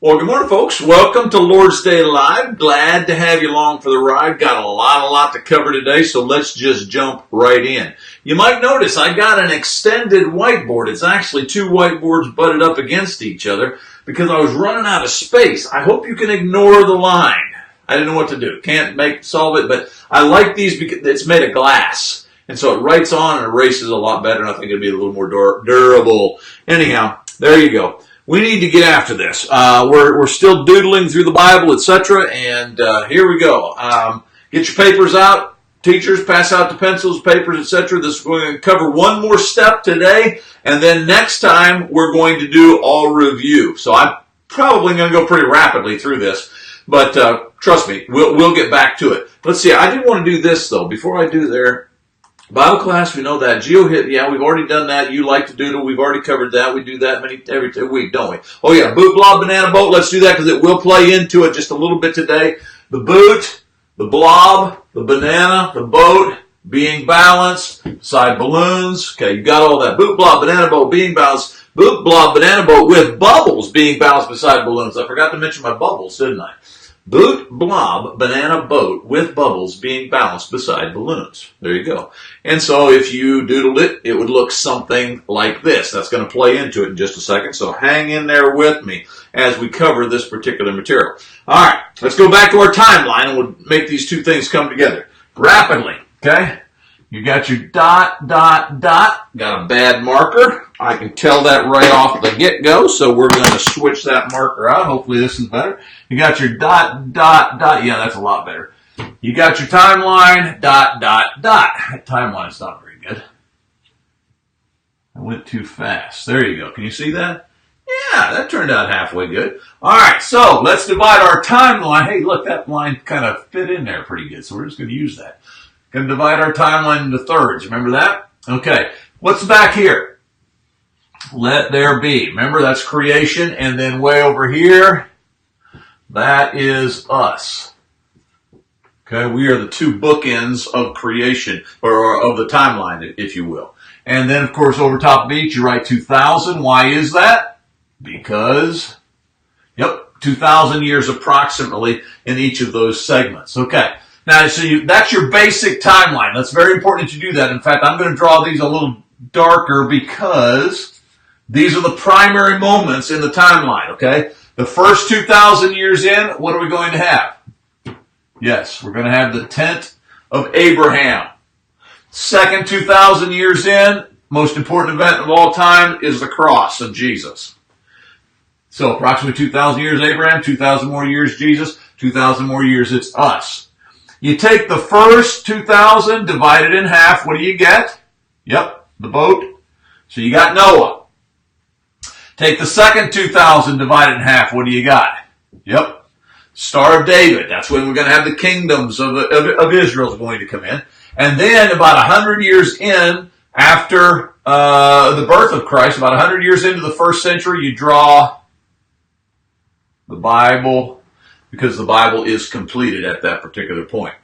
Well, good morning, folks. Welcome to Lord's Day Live. Glad to have you along for the ride. Got a lot to cover today, so let's just jump right in. You might notice I got an extended whiteboard. It's actually two whiteboards butted up against each other because I was running out of space. I hope you can ignore the line. I didn't know what to do. Can't solve it, but I like these because it's made of glass. And so it writes on and erases a lot better, and I think it'll be a little more durable. Anyhow, there you go. We need to get after this. We're still doodling through the Bible, etc., and here we go. Get your papers out. Teachers, pass out the pencils, papers, etc. We're going to cover one more step today, and then next time we're going to do all review. So I'm probably going to go pretty rapidly through this, but trust me, we'll get back to it. Let's see. I did want to do this though. Before I do there. Bible class, we know that. Geo-History, yeah, we've already done that. You like to doodle, we've already covered that. We do that every week, don't we? Oh yeah, boot, blob, banana, boat. Let's do that because it will play into it just a little bit today. The boot, the blob, the banana, the boat, being balanced, beside balloons. Okay, you got all that. Boot, blob, banana, boat, being balanced. Boot, blob, banana, boat with bubbles being balanced beside balloons. I forgot to mention my bubbles, didn't I? Boot, blob, banana, boat with bubbles being balanced beside balloons. There you go. And so if you doodled it, it would look something like this. That's going to play into it in just a second. So hang in there with me as we cover this particular material. All right, let's go back to our timeline and we'll make these two things come together rapidly. Okay? You got your dot. Got a bad marker. I can tell that right off the get-go, so we're going to switch that marker out. Hopefully this is better. You got your dot. Yeah, that's a lot better. You got your timeline, dot. That timeline's not very good. I went too fast. There you go. Can you see that? Yeah, that turned out halfway good. All right, so let's divide our timeline. Hey, look, that line kind of fit in there pretty good, so we're just going to use that. Going to divide our timeline into thirds. Remember that? Okay. What's back here? Let there be. Remember, that's creation. And then way over here, that is us. Okay. We are the two bookends of creation, or of the timeline, if you will. And then, of course, over top of each, you write 2000. Why is that? Because, 2000 years approximately in each of those segments. Okay. Now, so that's your basic timeline. That's very important that you do that. In fact, I'm going to draw these a little darker because these are the primary moments in the timeline, okay? The first 2,000 years in, what are we going to have? Yes, we're going to have the tent of Abraham. Second 2,000 years in, most important event of all time is the cross of Jesus. So approximately 2,000 years Abraham, 2,000 more years Jesus, 2,000 more years it's us. You take the first 2,000, divide it in half. What do you get? Yep, the boat. So you got Noah. Take the second 2,000, divide it in half. What do you got? Yep, Star of David. That's when we're going to have the kingdoms of Israel is going to come in. And then about 100 years in, after the birth of Christ, about 100 years into the first century, you draw the Bible, because the Bible is completed at that particular point.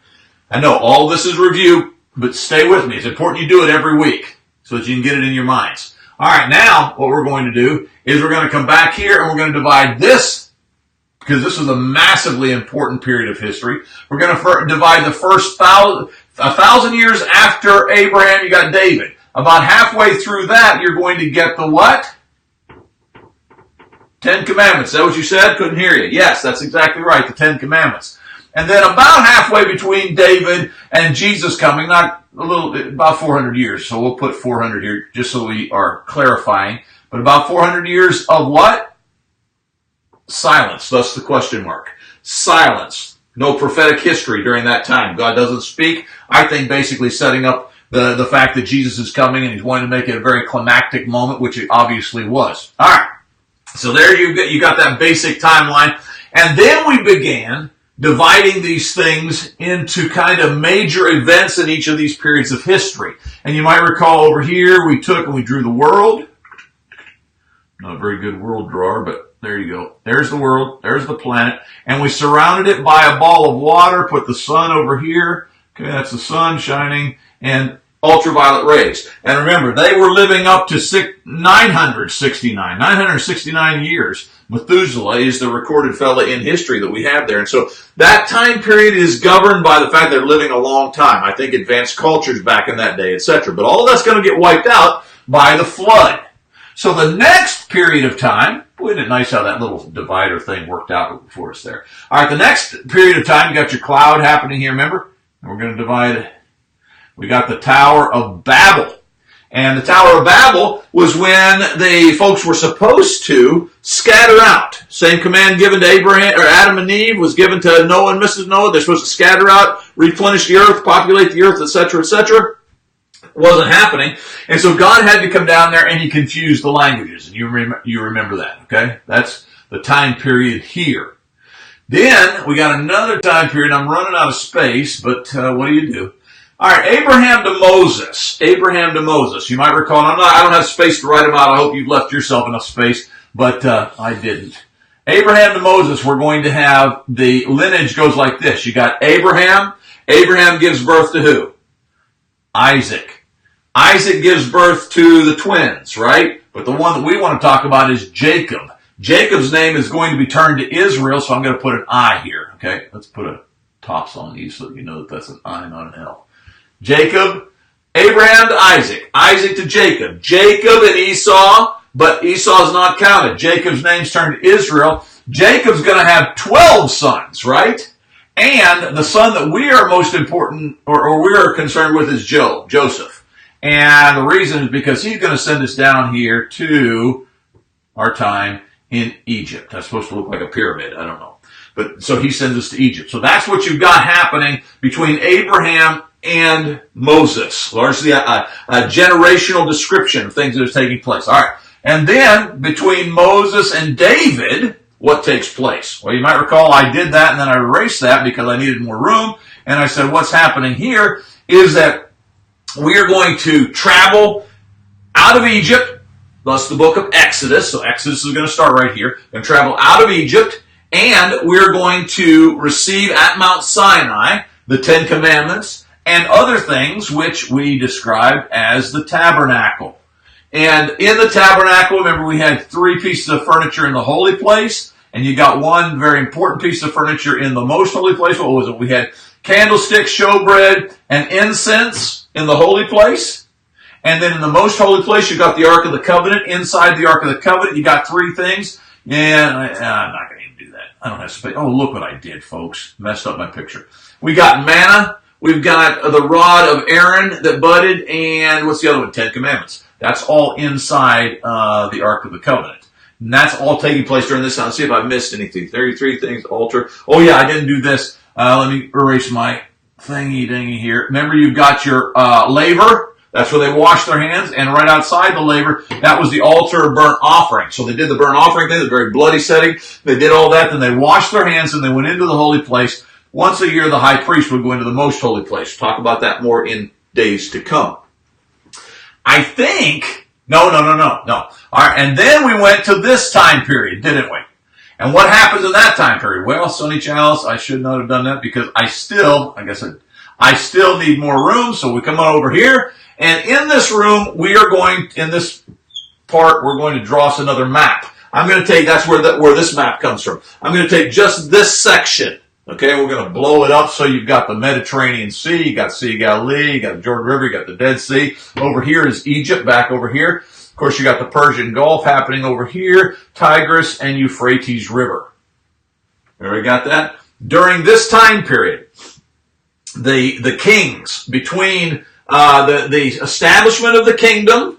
I know all this is review, but stay with me. It's important you do it every week so that you can get it in your minds. All right, now what we're going to do is we're going to come back here and we're going to divide this, because this is a massively important period of history. We're going to divide the first 1,000 years after Abraham, you got David. About halfway through that, you're going to get the what? 10 Commandments. Is that what you said? Couldn't hear you. Yes, that's exactly right, the 10 Commandments. And then about halfway between David and Jesus coming, about 400 years. So we'll put 400 here just so we are clarifying. But about 400 years of what? Silence. Thus the question mark. Silence. No prophetic history during that time. God doesn't speak. I think basically setting up the fact that Jesus is coming and he's wanting to make it a very climactic moment, which it obviously was. All right. So there you got that basic timeline. And then we began dividing these things into kind of major events in each of these periods of history. And you might recall over here, we took and we drew the world. Not a very good world drawer, but there you go. There's the world. There's the planet. And we surrounded it by a ball of water, put the sun over here. Okay, that's the sun shining. And ultraviolet rays. And remember, they were living up to 969 years. Methuselah is the recorded fella in history that we have there. And so that time period is governed by the fact they're living a long time. I think advanced cultures back in that day, etc. But all of that's going to get wiped out by the flood. So the next period of time, isn't it nice how that little divider thing worked out for us there? All right, the next period of time, you got your cloud happening here, remember? And we're going to divide it. We got the Tower of Babel. And the Tower of Babel was when the folks were supposed to scatter out. Same command given to Abraham or Adam and Eve was given to Noah and Mrs. Noah. They're supposed to scatter out, replenish the earth, populate the earth, etc., etc. Wasn't happening. And so God had to come down there and he confused the languages. And you remember that, okay? That's the time period here. Then we got another time period. I'm running out of space, but what do you do? All right, Abraham to Moses. Abraham to Moses. You might recall, I don't have space to write them out. I hope you've left yourself enough space, but I didn't. Abraham to Moses, we're going to have the lineage goes like this. You got Abraham. Abraham gives birth to who? Isaac. Isaac gives birth to the twins, right? But the one that we want to talk about is Jacob. Jacob's name is going to be turned to Israel, so I'm going to put an I here, okay? Let's put a tops on these so that you know that that's an I, not an L. Jacob, Abraham to Isaac, Isaac to Jacob, Jacob and Esau, but Esau's not counted. Jacob's name's turned to Israel. Jacob's going to have 12 sons, right? And the son that we are most important, or we are concerned with is Joseph. And the reason is because he's going to send us down here to our time in Egypt. That's supposed to look like a pyramid. I don't know. But so he sends us to Egypt. So that's what you've got happening between Abraham and Moses. Largely a generational description of things that are taking place. All right. And then between Moses and David, what takes place? Well, you might recall I did that and then I erased that because I needed more room. And I said what's happening here is that we are going to travel out of Egypt. Thus the book of Exodus. So Exodus is going to start right here. We're going to travel out of Egypt. And we're going to receive at Mount Sinai the Ten Commandments and other things which we described as the tabernacle. And in the tabernacle, remember we had 3 pieces of furniture in the holy place, and you got one very important piece of furniture in the most holy place. What was it? We had candlesticks, showbread, and incense in the holy place. And then in the most holy place, you got the Ark of the Covenant. Inside the Ark of the Covenant, you got 3 things. And I'm not going to do that. I don't have space. Oh, look what I did, folks. Messed up my picture. We got manna. We've got the rod of Aaron that budded. And what's the other one? 10 Commandments. That's all inside the Ark of the Covenant. And that's all taking place during this time. Let's see if I missed anything. 33 things, altar. Oh, yeah, I didn't do this. Let me erase my thingy-dingy here. Remember, you've got your laver. That's where they washed their hands. And right outside the laver, that was the altar of burnt offering. So they did the burnt offering thing, the very bloody setting. They did all that. Then they washed their hands and they went into the holy place. Once a year, the high priest would go into the most holy place. We'll talk about that more in days to come. I think, no. All right, and then we went to this time period, didn't we? And what happens in that time period? Well, Sonny Chalice, I should not have done that because I still need more room. So we come on over here. And in this room, in this part, we're going to draw us another map. I'm going to take, that's where this map comes from. I'm going to take just this section. Okay, we're going to blow it up so you've got the Mediterranean Sea, you got Sea of Galilee, you got the Jordan River, you got the Dead Sea. Over here is Egypt, back over here. Of course, you got the Persian Gulf happening over here, Tigris and Euphrates River. There we got that. During this time period, the kings between the establishment of the kingdom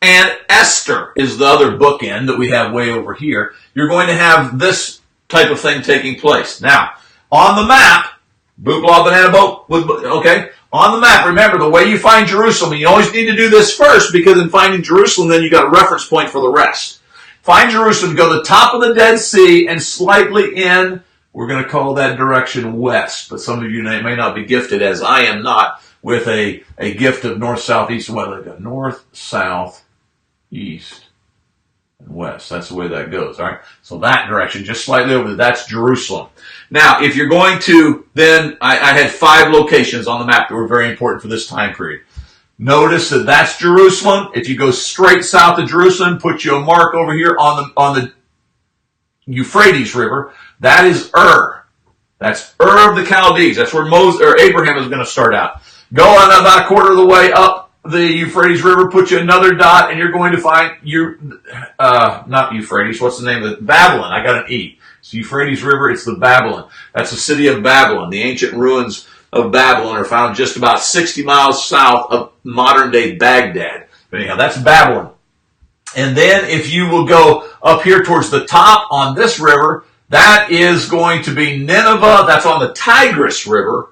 and Esther is the other bookend that we have way over here. You're going to have this type of thing taking place. Now, on the map, boot, blah, banana boat, okay, on the map, remember the way you find Jerusalem, you always need to do this first because in finding Jerusalem, then you got a reference point for the rest. Find Jerusalem, go to the top of the Dead Sea and slightly in, we're going to call that direction west, but some of you may not be gifted, as I am not, with a gift of north, south, east, and west. North, south, east, and west. That's the way that goes, all right? So that direction, just slightly over there, that's Jerusalem. Now, if you're going to, then I had 5 locations on the map that were very important for this time period. Notice that that's Jerusalem. If you go straight south of Jerusalem, put you a mark over here on the Euphrates River. That is Ur. That's Ur of the Chaldees. That's where Abraham is going to start out. Go on about a quarter of the way up the Euphrates River, put you another dot, and you're going to find not Euphrates. What's the name of it? Babylon. I got an E. It's Euphrates River. It's the Babylon. That's the city of Babylon. The ancient ruins of Babylon are found just about 60 miles south of modern-day Baghdad. But anyhow, that's Babylon. And then if you will go up here towards the top on this river, that is going to be Nineveh. That's on the Tigris River.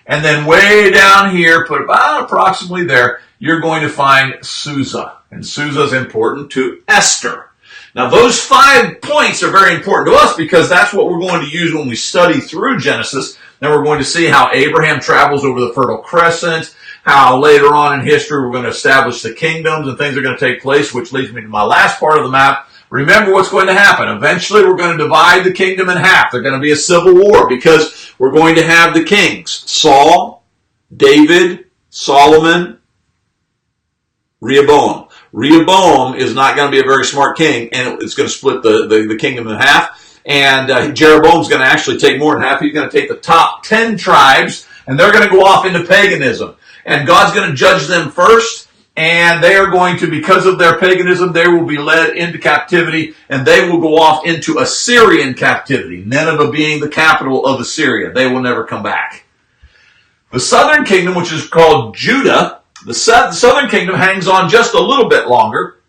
And then way down here, put about approximately there, you're going to find Susa. And Susa is important to Esther. Now, those 5 points are very important to us because that's what we're going to use when we study through Genesis. Then we're going to see how Abraham travels over the Fertile Crescent, how later on in history we're going to establish the kingdoms and things are going to take place, which leads me to my last part of the map. Remember what's going to happen. Eventually we're going to divide the kingdom in half. There's going to be a civil war because we're going to have the kings. Saul, David, Solomon, Rehoboam. Rehoboam is not going to be a very smart king, and it's going to split the kingdom in half. And Jeroboam's going to actually take more than half. He's going to take the top 10 tribes, and they're going to go off into paganism. And God's going to judge them first, and they are going to, because of their paganism, they will be led into captivity, and they will go off into Assyrian captivity, Nineveh being the capital of Assyria. They will never come back. The southern kingdom, which is called Judah, the southern kingdom hangs on just a little bit longer,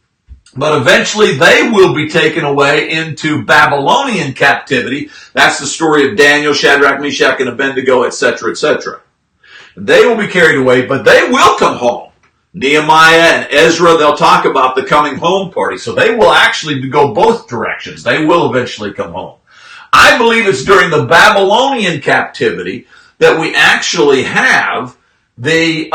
but eventually they will be taken away into Babylonian captivity. That's the story of Daniel, Shadrach, Meshach, and Abednego, etc., etc. They will be carried away, but they will come home. Nehemiah and Ezra, they'll talk about the coming home party. So they will actually go both directions. They will eventually come home. I believe it's during the Babylonian captivity that we actually have the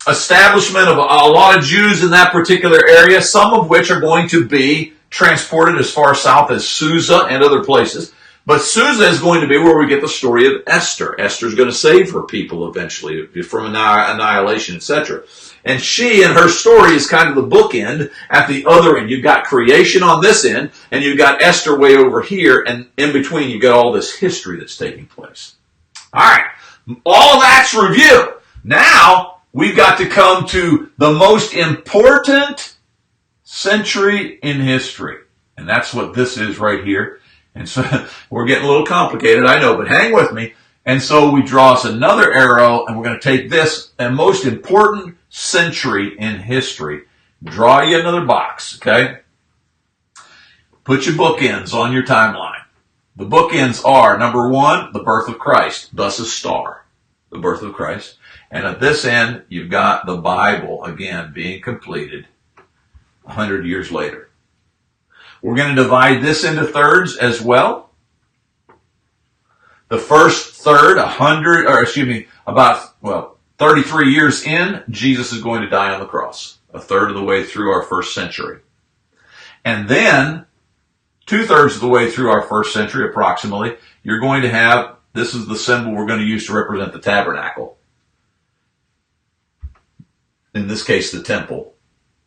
establishment of a lot of Jews in that particular area, some of which are going to be transported as far south as Susa and other places. But Susa is going to be where we get the story of Esther. Esther's going to save her people eventually from annihilation, etc. And she and her story is kind of the bookend at the other end. You've got creation on this end, and you've got Esther way over here, and in between you've got all this history that's taking place. All right, all of that's review. Now, we've got to come to the most important century in history. And that's what this is right here. And so we're getting a little complicated, I know, but hang with me. And so we draw us another arrow, and we're going to take this, the most important century in history. Draw you another box, okay? Put your bookends on your timeline. The bookends are, number 1, the birth of Christ, thus a star, the birth of Christ. And at this end, you've got the Bible, again, being completed 100 years later. We're going to divide this into thirds as well. The first third, 33 years in, Jesus is going to die on the cross, a third of the way through our first century. And then, 2/3 of the way through our first century, approximately, you're going to have, this is the symbol we're going to use to represent the tabernacle. In this case, the temple.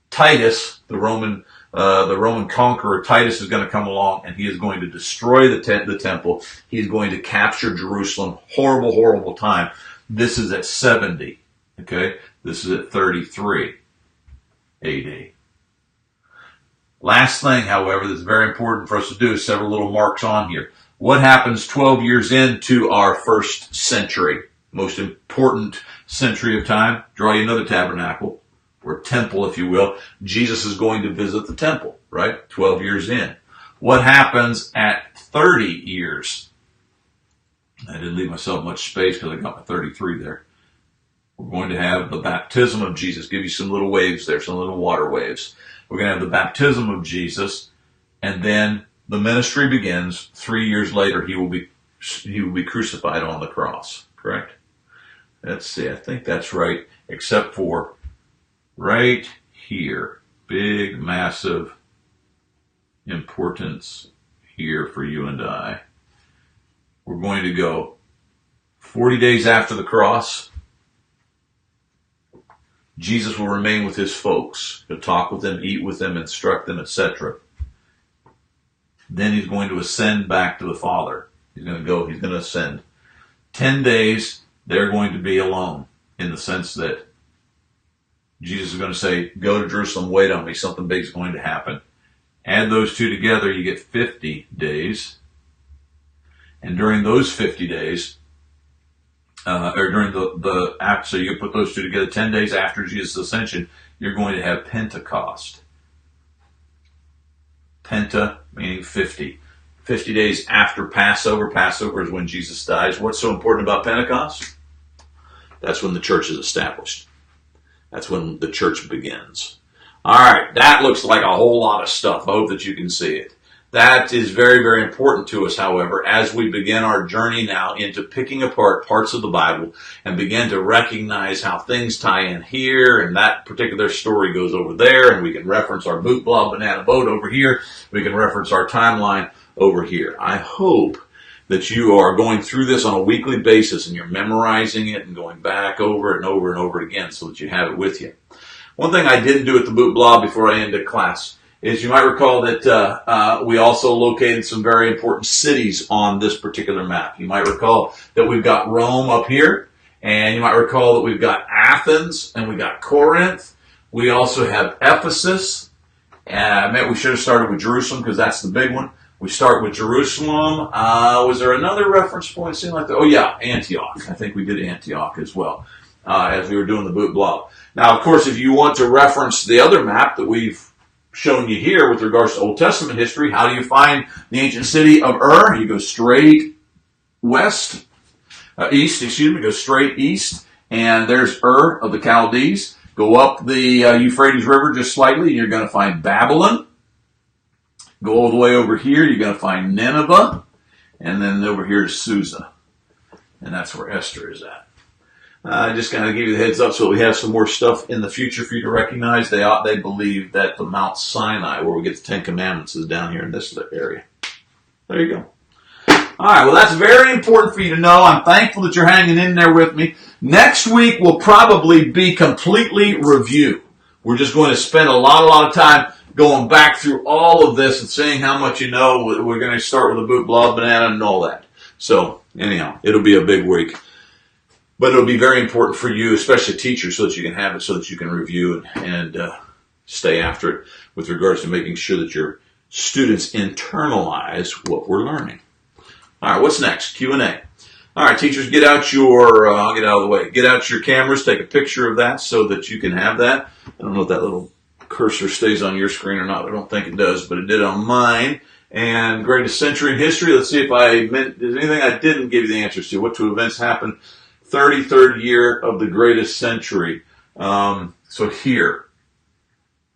Titus, the Roman conqueror, Titus is going to come along, and he is going to destroy the temple. He's going to capture Jerusalem. Horrible, horrible time. This is at 70. Okay? This is at 33 AD. Last thing, however, that's very important for us to do is several little marks on here. What happens 12 years into our first century? Most important century of time. Draw you another tabernacle, or temple, if you will. Jesus is going to visit the temple, right? 12 years in. What happens at 30 years? I didn't leave myself much space because I got my 33 there. We're going to have the baptism of Jesus. Give you some little waves there, some little water waves. We're going to have the baptism of Jesus, and then the ministry begins. 3 years later, he will be crucified on the cross, correct? Let's see, I think that's right, except for right here. Big, massive importance here for you and I. We're going to go 40 days after the cross, Jesus will remain with his folks. He'll talk with them, eat with them, instruct them, etc. Then he's going to ascend back to the Father. He's going to ascend. 10 days, they're going to be alone, in the sense that Jesus is going to say, go to Jerusalem, wait on me, something big is going to happen. Add those two together, you get 50 days. And during those 50 days, so you can put those two together, 10 days after Jesus' ascension, you're going to have Pentecost. Penta, meaning 50. 50 days after Passover. Passover is when Jesus dies. What's so important about Pentecost? That's when the church is established. That's when the church begins. All right, that looks like a whole lot of stuff. I hope that you can see it. That is very, very important to us, however, as we begin our journey now into picking apart parts of the Bible and begin to recognize how things tie in here, and that particular story goes over there, and we can reference our boot, blah, banana boat over here. We can reference our timeline over here. I hope that you are going through this on a weekly basis and you're memorizing it and going back over it and over and over again so that you have it with you. One thing I didn't do at the boot blog before I ended class is you might recall that we also located some very important cities on this particular map. You might recall that we've got Rome up here, and you might recall that we've got Athens and we've got Corinth. We also have Ephesus. We should have started with Jerusalem because that's the big one. We start with Jerusalem. Was there another reference point? It seemed like that. Oh yeah, Antioch. I think we did Antioch as well as we were doing the boot blog. Now, of course, if you want to reference the other map that we've shown you here with regards to Old Testament history, how do you find the ancient city of Ur? You go straight east, go straight east, and there's Ur of the Chaldees. Go up the Euphrates River just slightly, and you're going to find Babylon. Go all the way over here, you're going to find Nineveh, and then over here is Susa, and that's where Esther is at. Just kind of give you the heads up so we have some more stuff in the future for you to recognize. They believe that the Mount Sinai, where we get the Ten Commandments, is down here in this area. There you go. All right, well, that's very important for you to know. I'm thankful that you're hanging in there with me. Next week will probably be completely review. We're just going to spend a lot of time going back through all of this and seeing how much you know. We're going to start with a boot, blah, banana, and all that. So, anyhow, it'll be a big week. But it'll be very important for you, especially teachers, so that you can have it, so that you can review and stay after it with regards to making sure that your students internalize what we're learning. All right, what's next? Q&A. All right, teachers, get out your, I'll get out of the way. Get out your cameras, take a picture of that so that you can have that. I don't know if that little cursor stays on your screen or not. I don't think it does, but it did on mine. And greatest century in history. Let's see if there's anything I didn't give you the answers to. What two events happened? 33rd year of the greatest century. So here,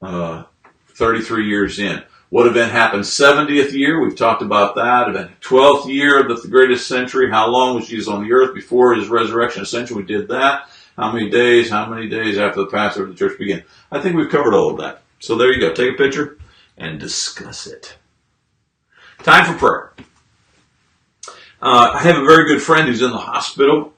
33 years in. What event happened 70th year? We've talked about that. Event 12th year of the greatest century. How long was Jesus on the earth before his resurrection ascension? We did that. How many days after the Passover the church began? I think we've covered all of that. So there you go. Take a picture and discuss it. Time for prayer. I have a very good friend who's in the hospital.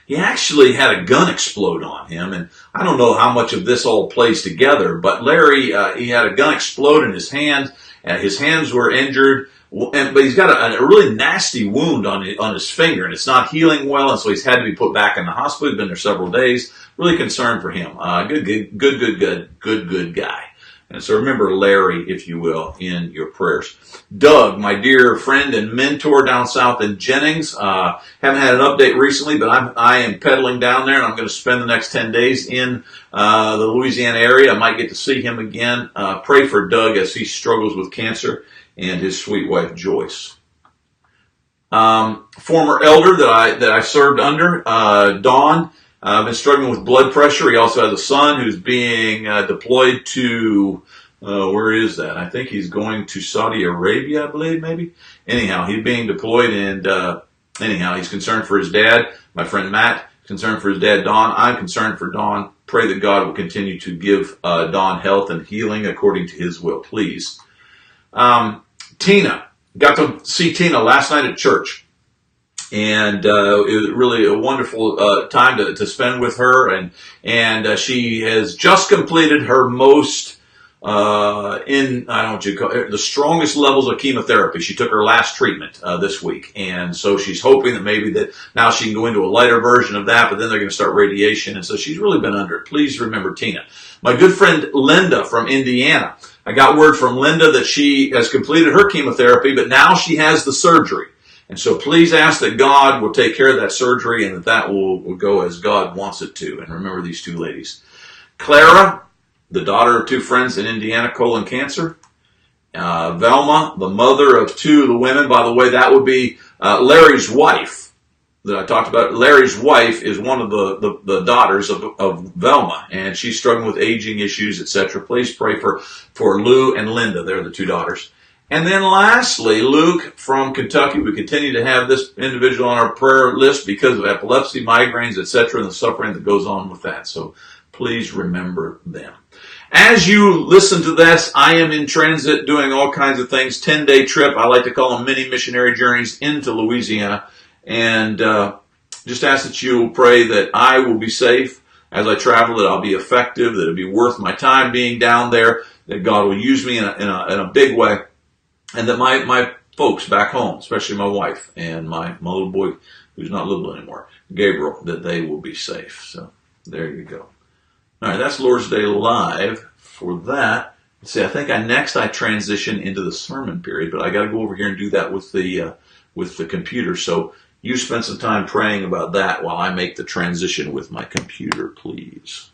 He actually had a gun explode on him, and I don't know how much of this all plays together, but Larry, he had a gun explode in his hand, and his hands were injured, but he's got a really nasty wound on his finger, and it's not healing well, and so he's had to be put back in the hospital. He's been there several days. Really concerned for him. Good guy. And so remember Larry, if you will, in your prayers. Doug, my dear friend and mentor down south in Jennings. Haven't had an update recently, but I am pedaling down there, and I'm going to spend the next 10 days in the Louisiana area. I might get to see him again. Pray for Doug as he struggles with cancer, and his sweet wife Joyce. Former elder that I served under, Don. Been struggling with blood pressure. He also has a son who's being deployed to, where is that? I think he's going to Saudi Arabia, I believe, maybe. Anyhow, he's being deployed, and he's concerned for his dad. My friend Matt is concerned for his dad, Don. I'm concerned for Don. Pray that God will continue to give Don health and healing according to his will, please. Tina. Got to see Tina last night at church. And it was really a wonderful time to spend with her. And she has just completed her most I don't know what you call it, the strongest levels of chemotherapy. She took her last treatment this week, and so she's hoping that maybe that now she can go into a lighter version of that, but then they're going to start radiation, and so she's really been under it. Please remember Tina. My good friend Linda from Indiana. I got word from Linda that she has completed her chemotherapy, but now she has the surgery. And so please ask that God will take care of that surgery and that will go as God wants it to. And remember these two ladies. Clara, the daughter of two friends in Indiana, colon cancer. Velma, the mother of two of the women. By the way, that would be Larry's wife that I talked about. Larry's wife is one of the daughters of Velma, and she's struggling with aging issues, etc. Please pray for Lou and Linda. They're the two daughters. And then lastly, Luke from Kentucky. We continue to have this individual on our prayer list because of epilepsy, migraines, etc., and the suffering that goes on with that. So please remember them. As you listen to this, I am in transit doing all kinds of things. 10-day trip. I like to call them mini missionary journeys into Louisiana. And just ask that you will pray that I will be safe as I travel, that I'll be effective, that it'll be worth my time being down there, that God will use me in a big way. And that my folks back home, especially my wife and my little boy, who's not little anymore, Gabriel, that they will be safe. So there you go. All right, that's Lord's Day Live. For that, let's see, I think I transition into the sermon period, but I got to go over here and do that with the computer. So you spend some time praying about that while I make the transition with my computer, please.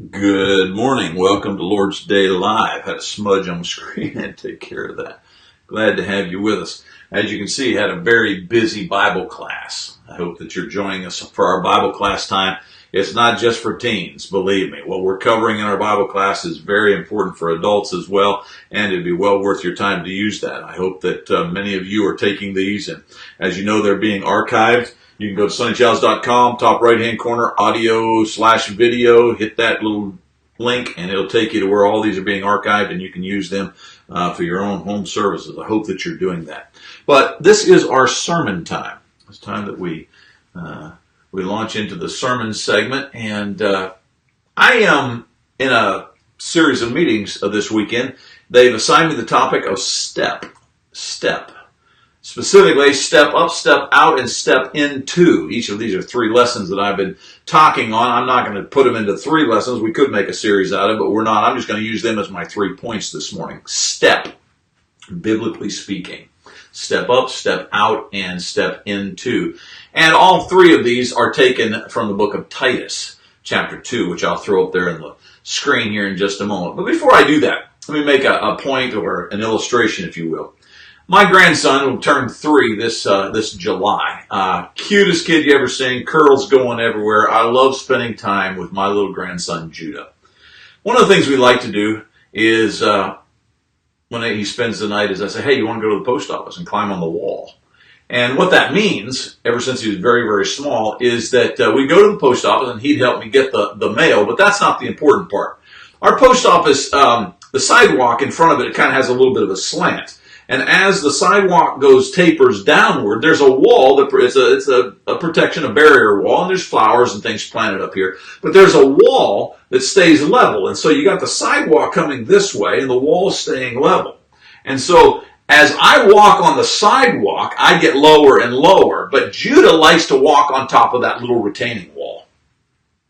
Good morning. Welcome to Lord's Day Live. Had a smudge on the screen. I had to take care of that. Glad to have you with us. As you can see, had a very busy Bible class. I hope that you're joining us for our Bible class time. It's not just for teens, believe me. What we're covering in our Bible class is very important for adults as well, and it'd be well worth your time to use that. I hope that many of you are taking these, and as you know, they're being archived. You can go to sonnychilds.com, top right-hand corner, audio/video, hit that little link, and it'll take you to where all these are being archived, and you can use them for your own home services. I hope that you're doing that. But this is our sermon time. It's time that we launch into the sermon segment, and I am in a series of meetings this weekend. They've assigned me the topic of step. Specifically, step up, step out, and step into. Each of these are 3 lessons that I've been talking on. I'm not going to put them into 3 lessons. We could make a series out of it, but we're not. I'm just going to use them as my 3 points this morning. Step, biblically speaking. Step up, step out, and step into. And all 3 of these are taken from the book of Titus, chapter 2, which I'll throw up there in the screen here in just a moment. But before I do that, let me make a point or an illustration, if you will. My grandson will turn 3 this July. Cutest kid you ever seen, curls going everywhere. I love spending time with my little grandson, Judah. One of the things we like to do is, when he spends the night, is I say, hey, you want to go to the post office and climb on the wall? And what that means, ever since he was very, very small, is that we go to the post office and he'd help me get the mail, but that's not the important part. Our post office, the sidewalk in front of it kind of has a little bit of a slant. And as the sidewalk tapers downward, there's a wall that it's a protection, a barrier wall, and there's flowers and things planted up here. But there's a wall that stays level. And so you got the sidewalk coming this way and the wall staying level. And so as I walk on the sidewalk, I get lower and lower. But Judah likes to walk on top of that little retaining wall.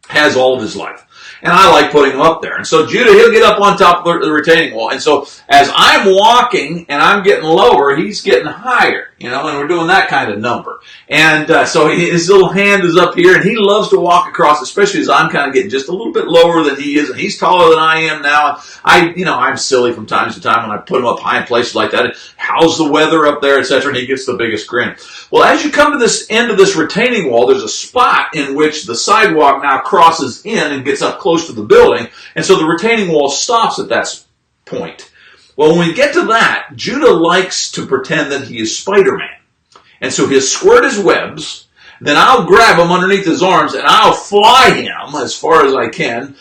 Has all of his life. And I like putting him up there. And so Judah, he'll get up on top of the retaining wall. And so as I'm walking and I'm getting lower, he's getting higher, and we're doing that kind of number. And so his little hand is up here, and he loves to walk across, especially as I'm kind of getting just a little bit lower than he is, and he's taller than I am now. I'm silly from time to time when I put him up high in places like that. How's the weather up there, etc., and he gets the biggest grin. Well, as you come to this end of this retaining wall, there's a spot in which the sidewalk now crosses in and gets up close to the building, and so the retaining wall stops at that point. Well, when we get to that, Judah likes to pretend that he is Spider-Man. And so he'll squirt his webs, then I'll grab him underneath his arms and I'll fly him as far as I can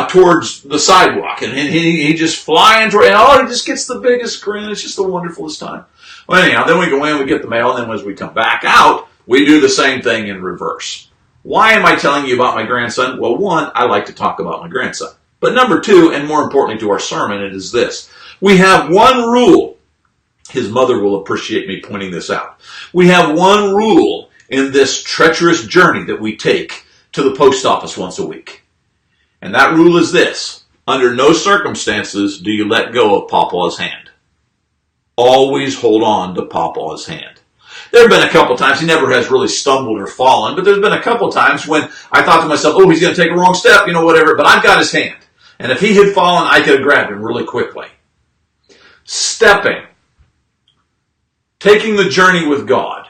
towards the sidewalk. And he just flying toward, and he just gets the biggest grin. It's just the wonderfulest time. Well, anyhow, then we go in, we get the mail, and then as we come back out, we do the same thing in reverse. Why am I telling you about my grandson? Well, one, I like to talk about my grandson. But number two, and more importantly to our sermon, it is this. We have one rule. His mother will appreciate me pointing this out. We have one rule in this treacherous journey that we take to the post office once a week. And that rule is this. Under no circumstances do you let go of Papa's hand. Always hold on to Papa's hand. There have been a couple times, he never has really stumbled or fallen, but there's been a couple times when I thought to myself, he's going to take a wrong step, whatever, but I've got his hand. And if he had fallen, I could have grabbed him really quickly. Stepping. Taking the journey with God.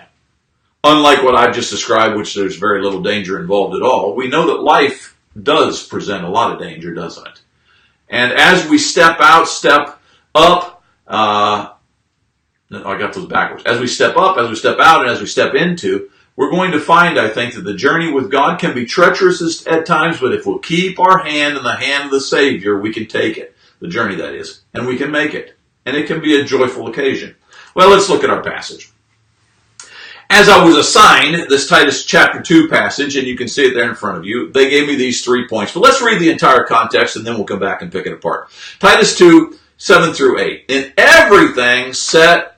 Unlike what I've just described, which there's very little danger involved at all, we know that life does present a lot of danger, doesn't it? And as we step out, step up, I got those backwards. As we step up, as we step out, and as we step into, we're going to find, I think, that the journey with God can be treacherous at times, but if we'll keep our hand in the hand of the Savior, we can take it. The journey, that is. And we can make it. And it can be a joyful occasion. Well, let's look at our passage. As I was assigned this Titus chapter 2 passage, and you can see it there in front of you, they gave me these 3 points. But let's read the entire context, and then we'll come back and pick it apart. Titus 2, 7 through 8. In everything set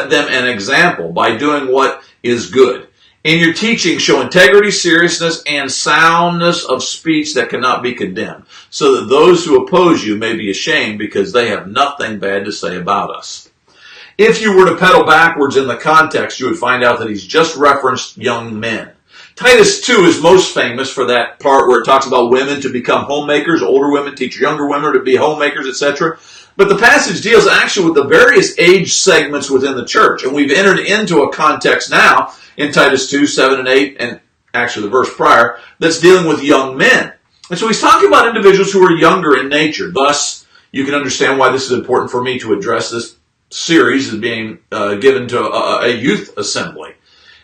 them an example by doing what is good. In your teaching, show integrity, seriousness, and soundness of speech that cannot be condemned, so that those who oppose you may be ashamed because they have nothing bad to say about us. If you were to pedal backwards in the context, you would find out that he's just referenced young men. Titus 2 is most famous for that part where it talks about women to become homemakers, older women teach younger women to be homemakers, etc. But the passage deals actually with the various age segments within the church. And we've entered into a context now in Titus 2, 7 and 8, and actually the verse prior, that's dealing with young men. And so he's talking about individuals who are younger in nature. Thus, you can understand why this is important for me to address this series as being given to a youth assembly.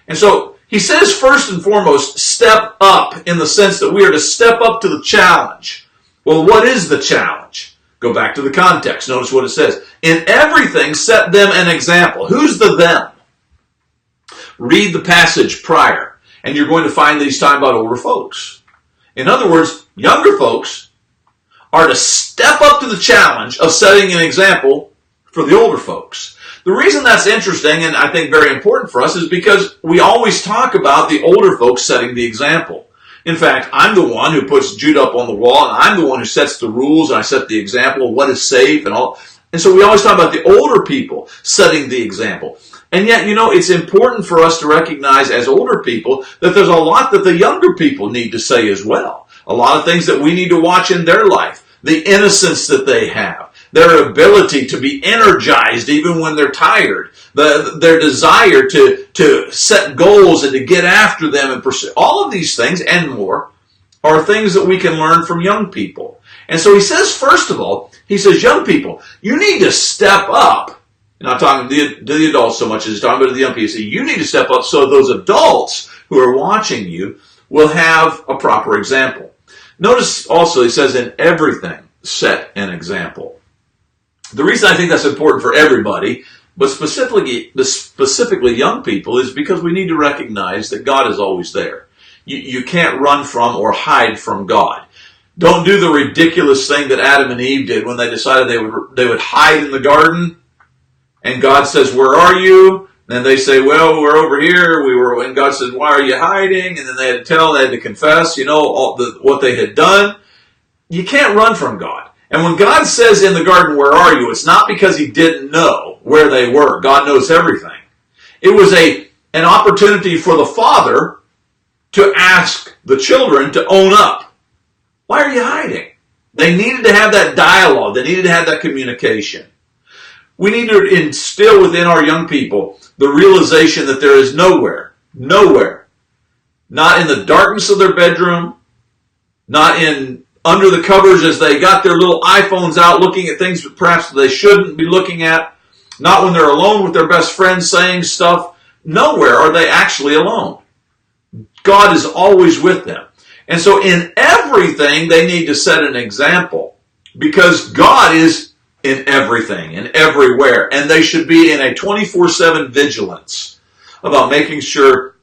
And so he says, first and foremost, step up in the sense that we are to step up to the challenge. Well, what is the challenge? Go back to the context. Notice what it says. In everything, set them an example. Who's the them? Read the passage prior, and you're going to find that he's talking about older folks. In other words, younger folks are to step up to the challenge of setting an example for the older folks. The reason that's interesting, and I think very important for us, is because we always talk about the older folks setting the example. In fact, I'm the one who puts Judah up on the wall, and I'm the one who sets the rules, and I set the example of what is safe and all. And so we always talk about the older people setting the example. And yet, it's important for us to recognize as older people that there's a lot that the younger people need to say as well. A lot of things that we need to watch in their life. The innocence that they have. Their ability to be energized even when they're tired. Their desire to set goals and to get after them and pursue. All of these things and more are things that we can learn from young people. And so he says, first of all, young people, you need to step up. Not talking to the adults so much as he's talking about the young people. He says, you need to step up so those adults who are watching you will have a proper example. Notice also he says, in everything, set an example. The reason I think that's important for everybody, but specifically young people, is because we need to recognize that God is always there. You can't run from or hide from God. Don't do the ridiculous thing that Adam and Eve did when they decided they would hide in the garden. And God says, "Where are you?" And they say, "Well, we're over here." And God says, "Why are you hiding?" And then they had to confess, what they had done. You can't run from God. And when God says in the garden, "Where are you?" it's not because he didn't know where they were. God knows everything. It was an opportunity for the father to ask the children to own up. Why are you hiding? They needed to have that dialogue. They needed to have that communication. We need to instill within our young people the realization that there is nowhere, not in the darkness of their bedroom, not in under the covers as they got their little iPhones out looking at things that perhaps they shouldn't be looking at, not when they're alone with their best friends saying stuff. Nowhere are they actually alone. God is always with them. And so in everything, they need to set an example, because God is in everything and everywhere. And they should be in a 24/7 vigilance about making sure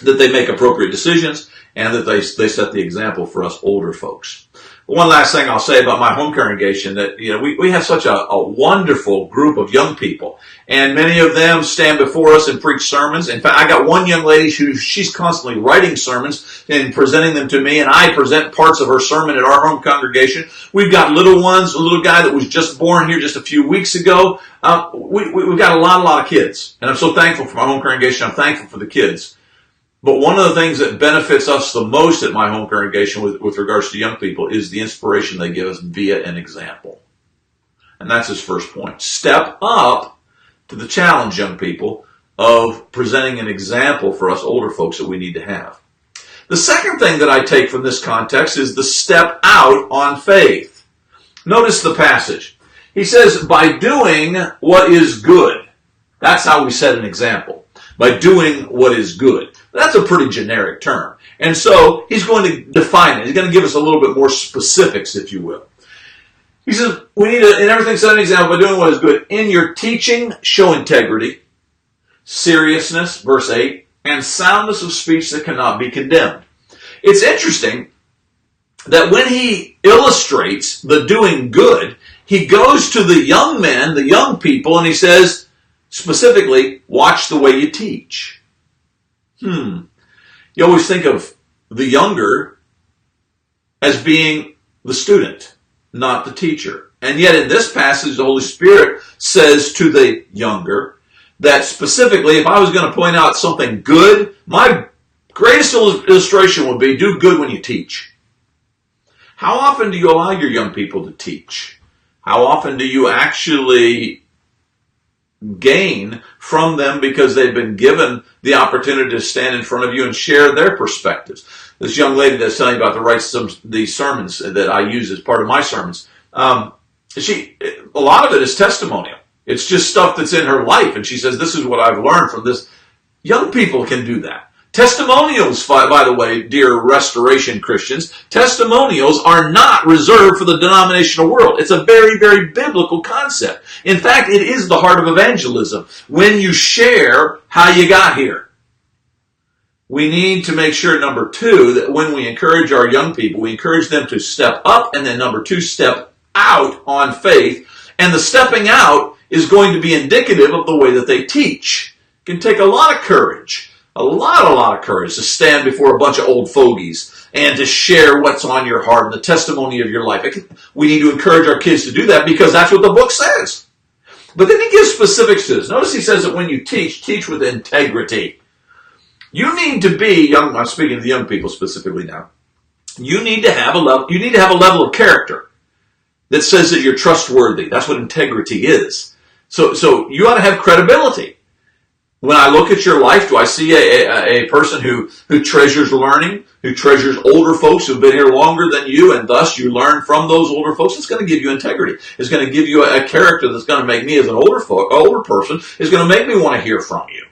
that they make appropriate decisions and that they set the example for us older folks. One last thing I'll say about my home congregation, that we have such a wonderful group of young people, and many of them stand before us and preach sermons. In fact, I got one young lady she's constantly writing sermons and presenting them to me, and I present parts of her sermon at our home congregation. We've got little ones, a little guy that was just born here just a few weeks ago. We've got a lot of kids, and I'm so thankful for my home congregation. I'm thankful for the kids. But one of the things that benefits us the most at my home congregation with regards to young people is the inspiration they give us via an example. And that's his first point. Step up to the challenge, young people, of presenting an example for us older folks that we need to have. The second thing that I take from this context is the step out on faith. Notice the passage. He says, by doing what is good. That's how we set an example. By doing what is good. That's a pretty generic term. And so he's going to define it. He's going to give us a little bit more specifics, if you will. He says, we need to, in everything, set an example by doing what is good. In your teaching, show integrity, seriousness, verse 8, and soundness of speech that cannot be condemned. It's interesting that when he illustrates the doing good, he goes to the young men, the young people, and he says, specifically, watch the way you teach. You always think of the younger as being the student, not the teacher. And yet in this passage, the Holy Spirit says to the younger that specifically, if I was going to point out something good, my greatest illustration would be do good when you teach. How often do you allow your young people to teach? How often do you actually gain from them because they've been given the opportunity to stand in front of you and share their perspectives? This young lady that's telling me about to write the sermons that I use as part of my sermons, a lot of it is testimonial. It's just stuff that's in her life, and she says, this is what I've learned from this. Young people can do that. Testimonials, by the way, dear Restoration Christians, testimonials are not reserved for the denominational world. It's a very, very biblical concept. In fact, it is the heart of evangelism. When you share how you got here. We need to make sure, number two, that when we encourage our young people, we encourage them to step up, and then number two, step out on faith. And the stepping out is going to be indicative of the way that they teach. It can take a lot of courage. A lot of courage to stand before a bunch of old fogies and to share what's on your heart and the testimony of your life. We need to encourage our kids to do that because that's what the book says. But then he gives specifics to this. Notice he says that when you teach with integrity. You need to be, I'm speaking to the young people specifically now, you need to have a level of character that says that you're trustworthy. That's what integrity is. So you ought to have credibility. When I look at your life, do I see a person who treasures learning, who treasures older folks who've been here longer than you, and thus you learn from those older folks? It's going to give you integrity. It's going to give you a character that's going to make me, as an older person, is going to make me want to hear from you.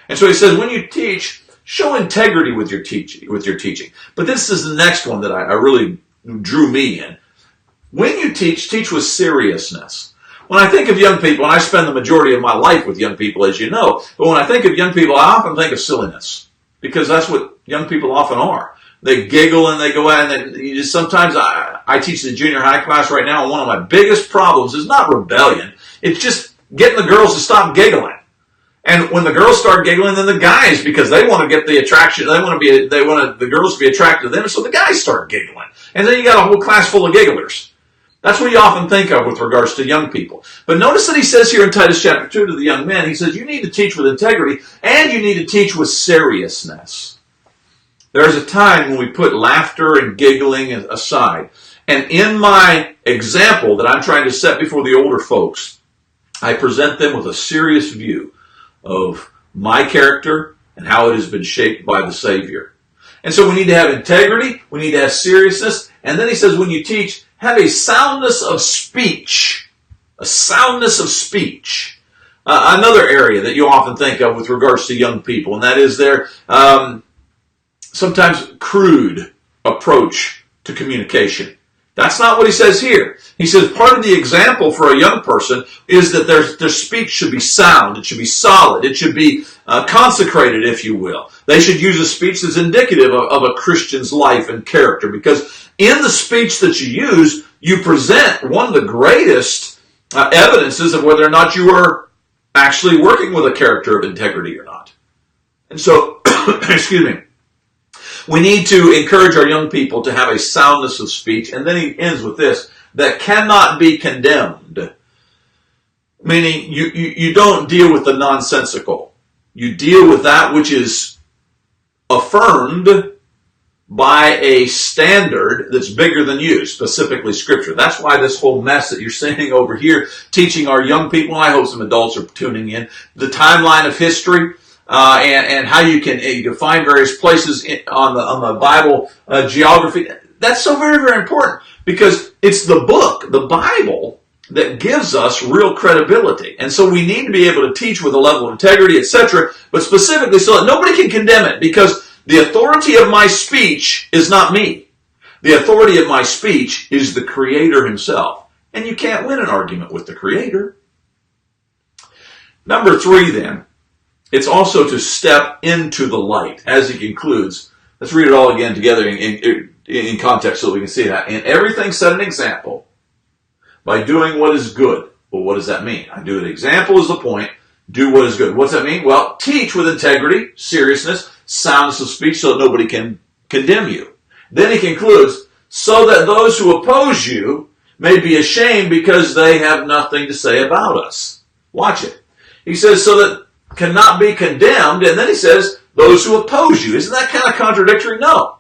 And so he says, when you teach, show integrity with your teaching. But this is the next one that I really drew me in. When you teach with seriousness. When I think of young people, and I spend the majority of my life with young people, as you know, but when I think of young people, I often think of silliness, because that's what young people often are. They giggle and they go out, and sometimes I teach the junior high class right now, and one of my biggest problems is not rebellion. It's just getting the girls to stop giggling. And when the girls start giggling, then the guys, because they want to get the attraction, they want the girls to be attracted to them, so the guys start giggling. And then you got a whole class full of gigglers. That's what you often think of with regards to young people. But notice that he says here in Titus chapter 2 to the young men, he says, you need to teach with integrity, and you need to teach with seriousness. There's a time when we put laughter and giggling aside. And in my example that I'm trying to set before the older folks, I present them with a serious view of my character and how it has been shaped by the Savior. And so we need to have integrity, we need to have seriousness, and then he says when you teach, have a soundness of speech. A soundness of speech. Another area that you often think of with regards to young people, and that is their sometimes crude approach to communication. That's not what he says here. He says part of the example for a young person is that their speech should be sound, it should be solid, it should be consecrated, if you will. They should use a speech that's indicative of a Christian's life and character, because in the speech that you use, you present one of the greatest evidences of whether or not you are actually working with a character of integrity or not. And so, excuse me, we need to encourage our young people to have a soundness of speech. And then he ends with this, that cannot be condemned. Meaning you don't deal with the nonsensical. You deal with that which is affirmed by a standard that's bigger than you, specifically Scripture. That's why this whole mess that you're seeing over here, teaching our young people, and I hope some adults are tuning in, the timeline of history, and how you can find various places on the Bible geography. That's so very, very important, because it's the book, the Bible, that gives us real credibility. And so we need to be able to teach with a level of integrity, etc., but specifically so that nobody can condemn it, because the authority of my speech is not me. The authority of my speech is the Creator himself. And you can't win an argument with the Creator. Number 3 then, it's also to step into the light, as he concludes. Let's read it all again together in context so we can see that. In everything set an example by doing what is good. Well, what does that mean? I do an example is the point. Do what is good. What's that mean? Well, teach with integrity, seriousness, soundness of speech so that nobody can condemn you. Then he concludes, so that those who oppose you may be ashamed because they have nothing to say about us. Watch it. He says, so that cannot be condemned, and then he says, those who oppose you. Isn't that kind of contradictory? No.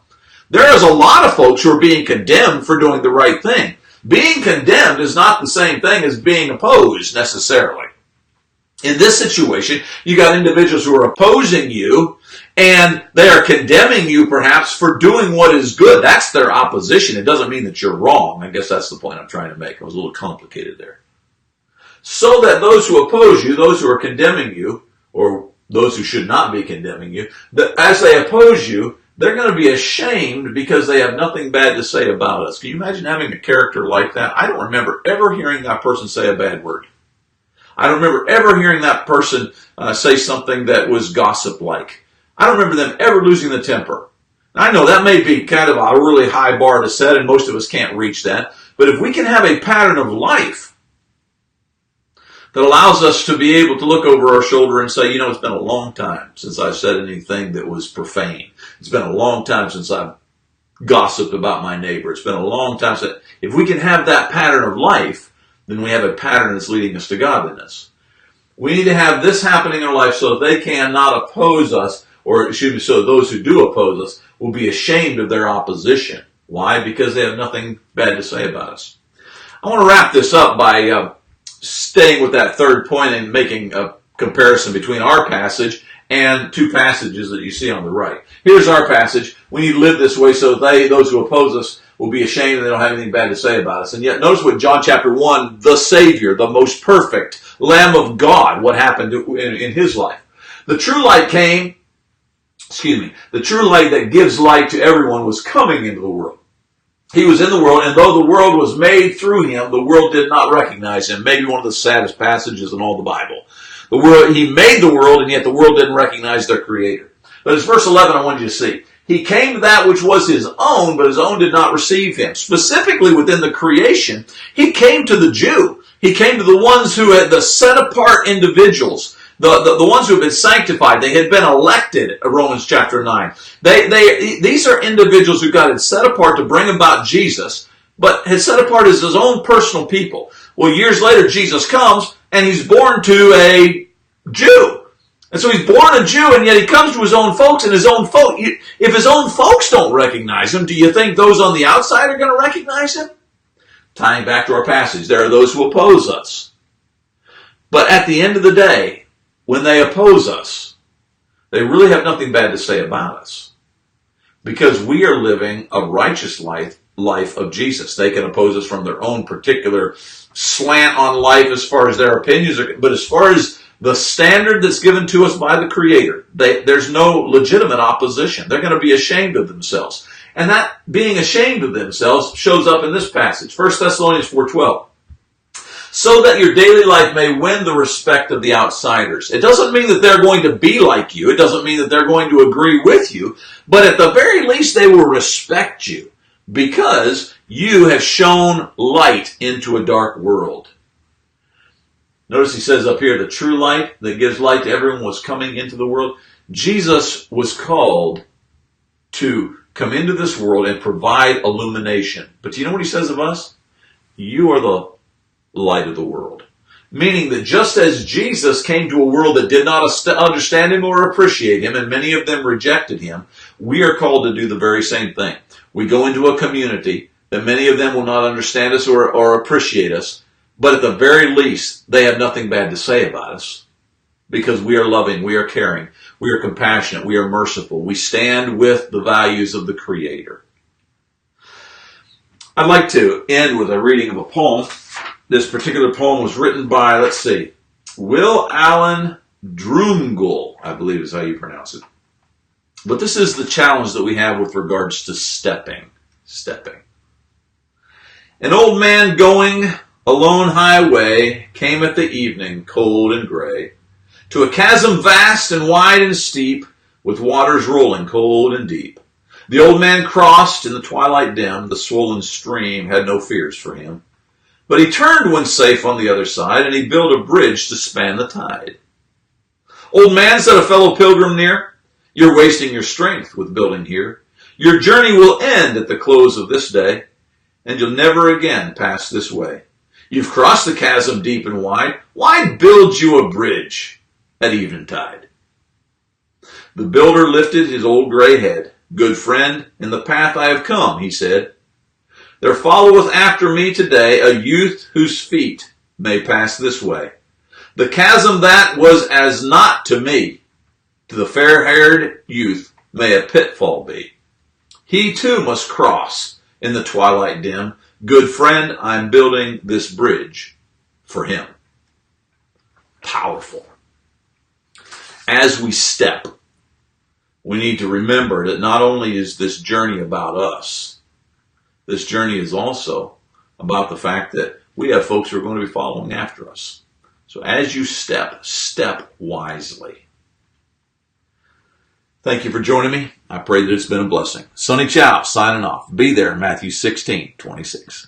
There is a lot of folks who are being condemned for doing the right thing. Being condemned is not the same thing as being opposed necessarily. In this situation, you got individuals who are opposing you, and they are condemning you perhaps for doing what is good. That's their opposition. It doesn't mean that you're wrong. I guess that's the point I'm trying to make. I was a little complicated there. So that those who oppose you, those who are condemning you, or those who should not be condemning you, that as they oppose you, they're going to be ashamed because they have nothing bad to say about us. Can you imagine having a character like that? I don't remember ever hearing that person say a bad word. I don't remember ever hearing that person say something that was gossip-like. I don't remember them ever losing the temper. Now, I know that may be kind of a really high bar to set, and most of us can't reach that. But if we can have a pattern of life that allows us to be able to look over our shoulder and say, it's been a long time since I've said anything that was profane. It's been a long time since I've gossiped about my neighbor. It's been a long time since. If we can have that pattern of life, then we have a pattern that's leading us to godliness. We need to have this happening in our life so that they cannot oppose us, or excuse me, so those who do oppose us will be ashamed of their opposition. Why? Because they have nothing bad to say about us. I want to wrap this up by staying with that third point and making a comparison between our passage and 2 passages that you see on the right. Here's our passage. We need to live this way so those who oppose us, will be ashamed and they don't have anything bad to say about us. And yet, notice what John chapter 1, the Savior, the most perfect Lamb of God, what happened in his life. The true light the true light that gives light to everyone was coming into the world. He was in the world, and though the world was made through him, the world did not recognize him. Maybe one of the saddest passages in all the Bible. He made the world, and yet the world didn't recognize their creator. But it's verse 11 I want you to see. He came to that which was his own, but his own did not receive him. Specifically within the creation, he came to the Jew. He came to the ones who had the set-apart individuals. The ones who have been sanctified, they had been elected, Romans chapter 9. These are individuals who God had set apart to bring about Jesus, but had set apart as his own personal people. Well, years later, Jesus comes, and he's born to a Jew. And so he's born a Jew, and yet he comes to his own folks, and his own folk, if his own folks don't recognize him, do you think those on the outside are going to recognize him? Tying back to our passage, there are those who oppose us. But at the end of the day, when they oppose us, they really have nothing bad to say about us. Because we are living a righteous life of Jesus. They can oppose us from their own particular slant on life as far as their opinions are, but as far as the standard that's given to us by the Creator, there's no legitimate opposition. They're going to be ashamed of themselves. And that being ashamed of themselves shows up in this passage, 1 Thessalonians 4:12. So that your daily life may win the respect of the outsiders. It doesn't mean that they're going to be like you. It doesn't mean that they're going to agree with you. But at the very least, they will respect you because you have shown light into a dark world. Notice he says up here, the true light that gives light to everyone was coming into the world. Jesus was called to come into this world and provide illumination. But do you know what he says of us? You are the light of the world. Meaning that just as Jesus came to a world that did not understand him or appreciate him, and many of them rejected him, we are called to do the very same thing. We go into a community that many of them will not understand us or appreciate us, but at the very least, they have nothing bad to say about us. Because we are loving, we are caring, we are compassionate, we are merciful. We stand with the values of the Creator. I'd like to end with a reading of a poem. This particular poem was written by, Will Allen Drumgoole, I believe is how you pronounce it. But this is the challenge that we have with regards to stepping. An old man going a lone highway came at the evening, cold and gray, to a chasm vast and wide and steep, with waters rolling cold and deep. The old man crossed in the twilight dim, the swollen stream had no fears for him. But he turned when safe on the other side, and he built a bridge to span the tide. Old man, said a fellow pilgrim near, you're wasting your strength with building here. Your journey will end at the close of this day, and you'll never again pass this way. You've crossed the chasm deep and wide. Why build you a bridge at eventide? The builder lifted his old gray head. Good friend, in the path I have come, he said. There followeth after me today a youth whose feet may pass this way. The chasm that was as naught to me, to the fair-haired youth may a pitfall be. He too must cross in the twilight dim. Good friend, I'm building this bridge for him. Powerful. As we step, we need to remember that not only is this journey about us, this journey is also about the fact that we have folks who are going to be following after us. So as you step wisely. Thank you for joining me. I pray that it's been a blessing. Sonny Chow signing off. Be there, Matthew 16:26.